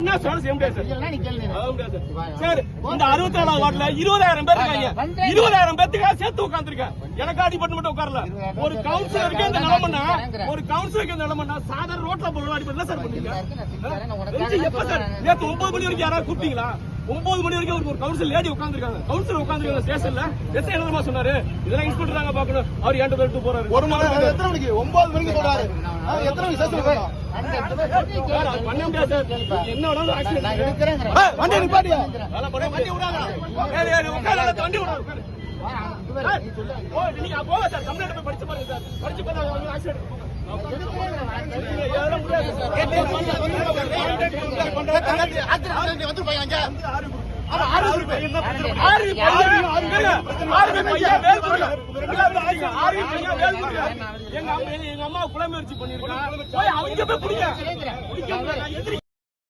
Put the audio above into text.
என்ன சொல்ல செய்ய முடியாது சார். இந்த 64 வார்டுல 20,000 பேர் இருக்காங்க. 20,000 பேத்துக்காக சேர்த்து உட்கார்ந்துருக்கேன். எனக்கு அடிபட்டு மட்டும் உட்காரல. ஒரு கவுன்சிலருக்கு இந்த நிலைமைன்னா, ஒரு கவுன்சிலருக்கு இந்த நிலைமைன்னா சாதாரண ரோட்ல போற அடிப்படை என்ன சார் பண்ணீங்க? எப்ப சார் நேற்று 9 மணி வரைக்கும் யாராவது கூப்பிட்டீங்களா? 9 மணி வரைக்கும் ஒரு கவுன்சில் லேடி உட்காந்துருக்காங்க. கவுன்சிலர் உட்காந்துருக்காங்க ஸ்டேஷன்ல. எஸ் என்னமா சொன்னாரு? இதெல்லாம் இன்ஸ்பெக்டர் தாங்க பாக்கணும். அவர் ஏன் எடுத்து போறாரு? ஒரு மணி எத்தனை மணிக்கு? 9 மணிக்கு சொல்றாரு. எத்தனை மணிக்கு ஸ்டேஷன் போறோம்? பண்ண முடியாது சார். என்ன வேணாலும் ஆக்சிடென்ட் எடுக்கிறேன். வண்டி நிப்பாட்டியா? வண்டி விடாத. உட்கார வண்டி விடாத. நீங்க போங்க சார். கம்ப்ளைண்ட் போய் படிச்சு பாருங்க சார். படிச்சு பார்த்தா ஆக்சிடென்ட் எங்க அம்மா குலமுயற்சி பண்ணிருக்காங்க. அவங்க போய் பிடிக்க